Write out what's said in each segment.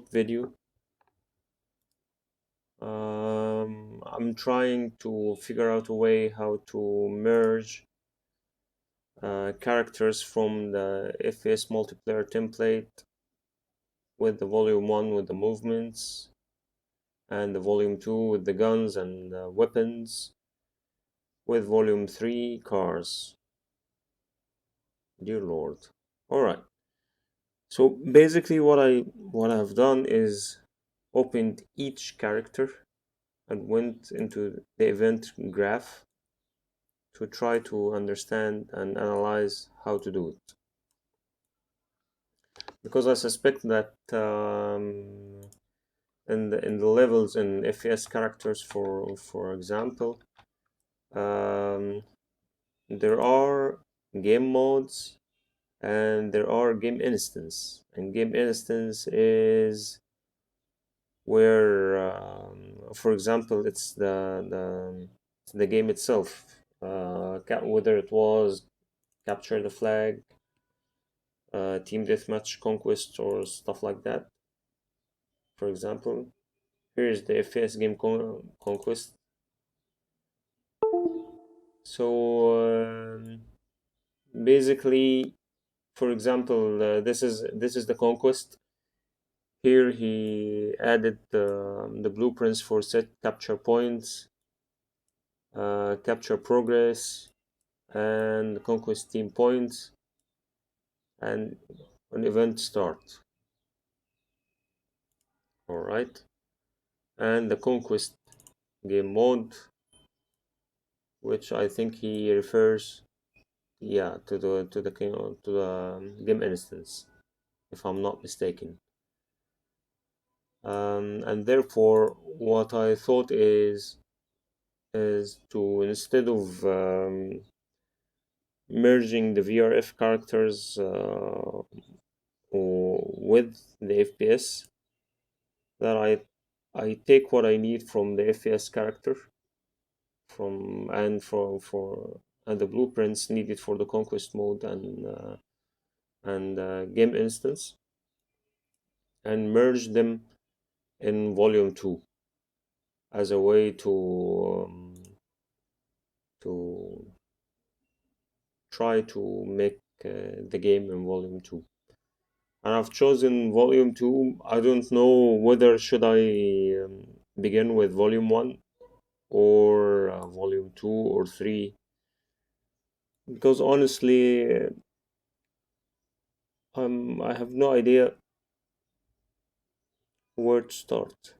short video. I'm trying to figure out a way how to merge characters from the FPS multiplayer template with the volume 1 with the movements, and the volume 2 with the guns and weapons, with volume 3 cars. Dear Lord. Alright. So basically what I've done is opened each character and went into the event graph to try to understand and analyze how to do it. Because I suspect that in the levels in FPS characters, for example, there are game modes and there are game instance. And game instance is where, for example, it's the game itself, whether it was capture the flag, team deathmatch, conquest, or stuff like that. For example, here's the FPS game conquest. So basically, for example, this is the conquest. Here he added the blueprints for set capture points, capture progress, and conquest team points, and an event start. All right, and the conquest game mode, which I think he refers, yeah, to the game instance, if I'm not mistaken. And therefore, what I thought is to, instead of merging the VRF characters with the FPS, that I take what I need from the FPS character and the blueprints needed for the conquest mode and game instance, and merge them in volume 2 as a way to try to make the game in volume 2. And I've chosen volume 2. I don't know whether should I begin with volume 1 or volume 2 or 3, because honestly I have no idea where to start.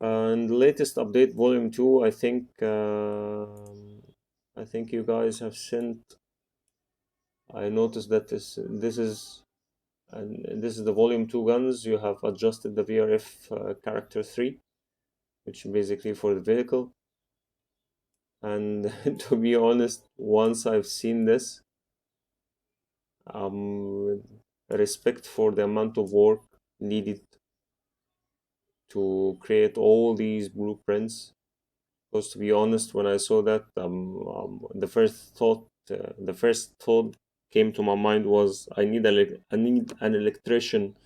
And the latest update, volume 2, I think you guys have sent. I noticed that this is the volume 2 guns. You have adjusted the VRF character 3, which is basically for the vehicle. And to be honest, once I've seen this, respect for the amount of work needed to create all these blueprints. Because to be honest, when I saw that, the first thought came to my mind was, I need an electrician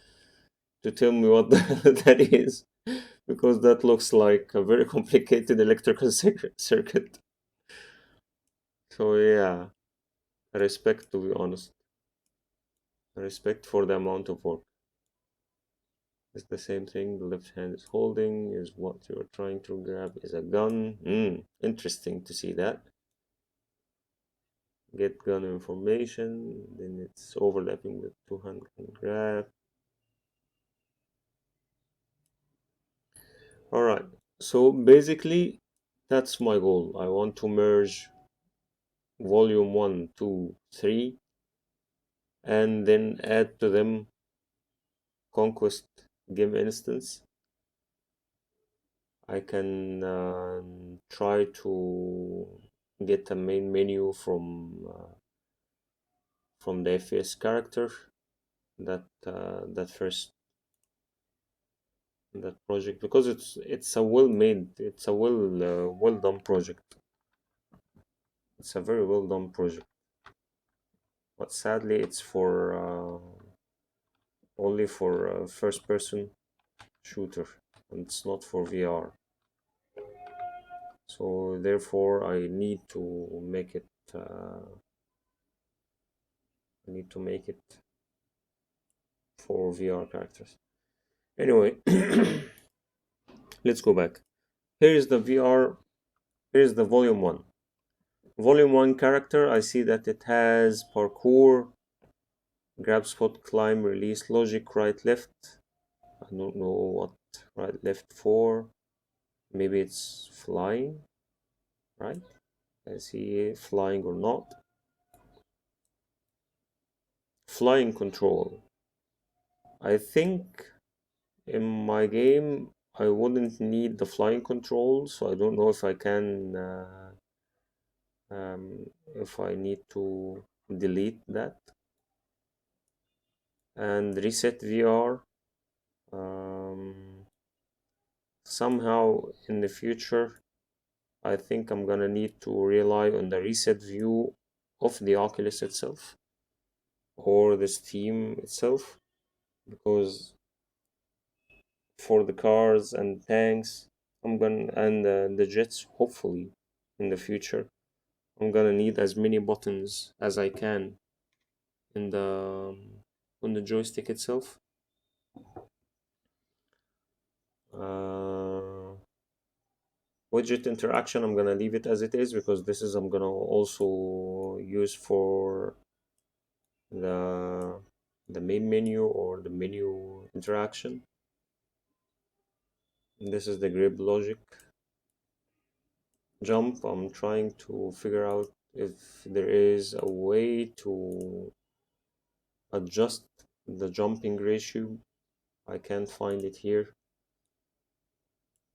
to tell me what that is, because that looks like a very complicated electrical circuit. So yeah, respect, to be honest, respect for the amount of work. It's the same thing. The left hand is holding, is what you're trying to grab is a gun. Interesting to see that. Get gun information, then it's overlapping with 200 grab. All right, so basically that's my goal. I want to merge volume 1, 2, 3, and then add to them conquest game instance. I can try to get a main menu from the FPS character, that project, because it's a well done project. It's a very well done project, but sadly it's for only for first person shooter, and it's not for VR. So therefore I need to make it I need to make it for VR characters. Anyway, let's go back. Here is the VR. Here is the volume 1. Volume 1 character, I see that it has parkour, grab, spot, climb, release, logic, right, left. I don't know what right, left for. Maybe it's flying, right? I see flying or not. Flying control. I think in my game I wouldn't need the flying control, so I don't know if I can, if I need to delete that and reset VR. Somehow in the future, I think I'm gonna need to rely on the reset view of the Oculus itself or the Steam itself, because for the cars and tanks, I'm gonna and the jets, hopefully in the future, I'm gonna need as many buttons as I can in the on the joystick itself. Uh, Widget interaction, I'm gonna leave it as it is because this is I'm gonna also use for the the main menu or the menu interaction. And this is the grip logic. Jump, I'm trying to figure out if there is a way to adjust the jumping ratio. I can't find it here.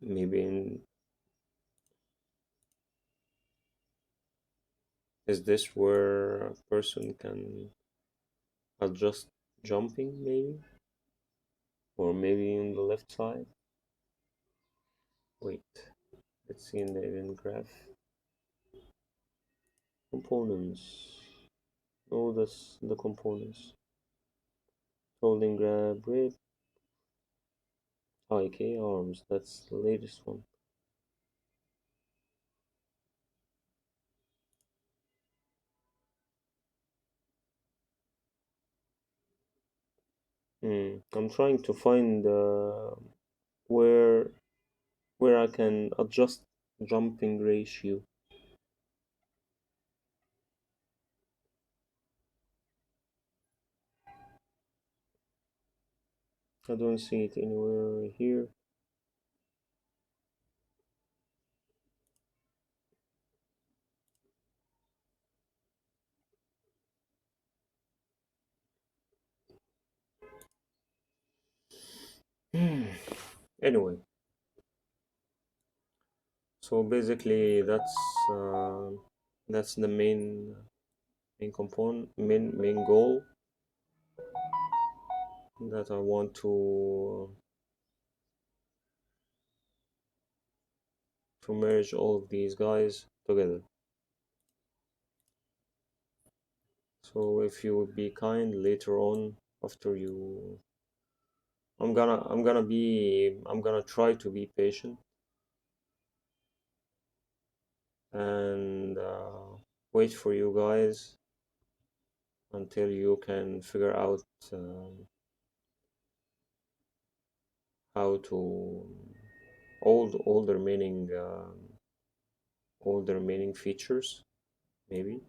Maybe in, is this where a person can adjust jumping maybe? Or maybe on the left side? Wait, let's see in the event graph. Components. Oh, that's the components. Holding grab grip. IK arms. That's the latest one. I'm trying to find where where I can adjust jumping ratio. I don't see it anywhere here. Anyway, so basically that's the main component, main goal that I want to merge all of these guys together. So if you would be kind later on after you, I'm gonna try to be patient and wait for you guys until you can figure out how to all the remaining features. Maybe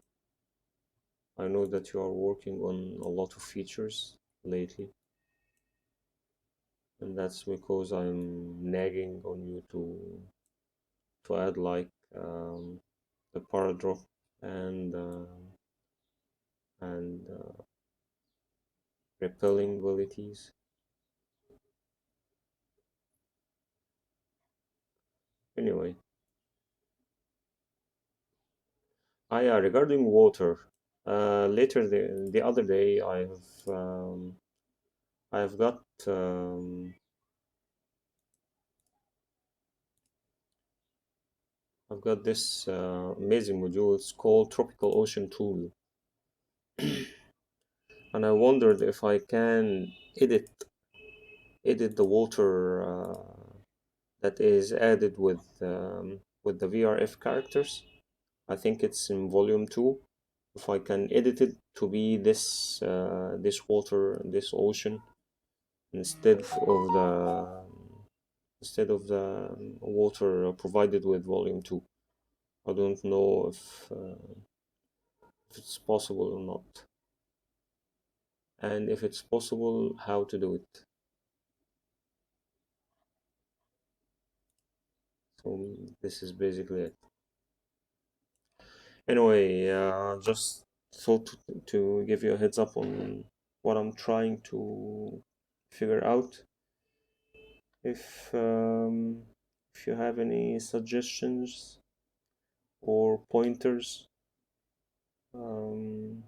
I know that you are working on a lot of features lately, and that's because I'm nagging on you to add like the paradrop and repelling abilities. Anyway, yeah, regarding water, later the other day I've got I've got this amazing module. It's called Tropical Ocean Tool. and I wondered if I can edit the water that is added with the VRF characters. I think it's in volume 2. If I can edit it to be this water, this ocean, instead of the water provided with volume 2. I don't know if it's possible or not, and if it's possible, how to do it. So this is basically it. Anyway, just thought to give you a heads up on what I'm trying to figure out. If you have any suggestions or pointers, um,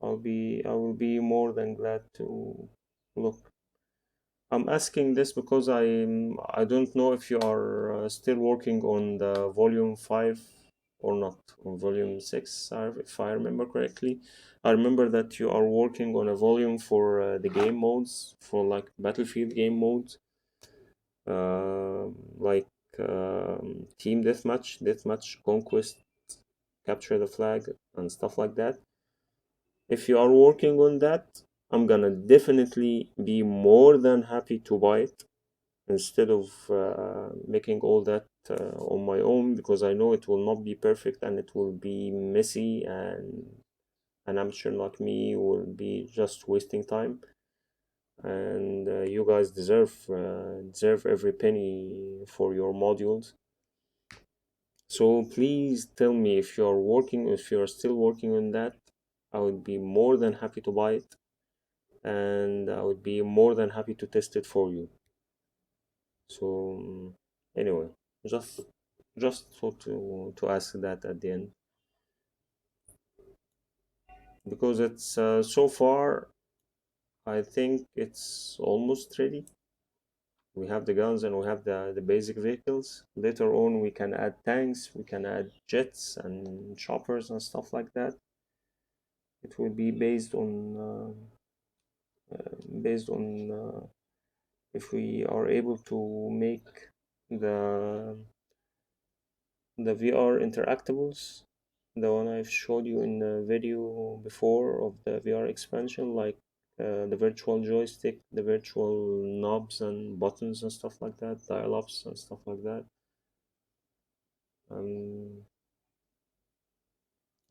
I will be more than glad to look. I'm asking this because I don't know if you are still working on the volume 5 or not, on volume 6, if I remember correctly. I remember that you are working on a volume for the game modes, for like Battlefield game modes, uh, like team deathmatch, conquest, capture the flag, and stuff like that. If you are working on that, I'm gonna definitely be more than happy to buy it instead of making all that on my own, because I know it will not be perfect and it will be messy, and an amateur like me will be just wasting time. And you guys deserve every penny for your modules. So please tell me if you're still working on that. I would be more than happy to buy it, and I would be more than happy to test it for you. So anyway, just just thought to ask that at the end, because it's so far I think it's almost ready. We have the guns and we have the basic vehicles. Later on we can add tanks, we can add jets and choppers and stuff like that. It will be based on if we are able to make the the VR interactables, the one I've showed you in the video before of the VR expansion, like the virtual joystick, the virtual knobs and buttons and stuff like that, dial-ups and stuff like that. Um,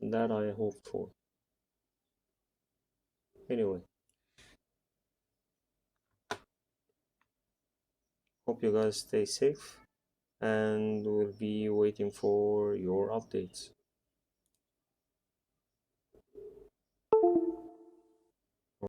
that I hope for. Anyway, hope you guys stay safe, and we'll be waiting for your updates.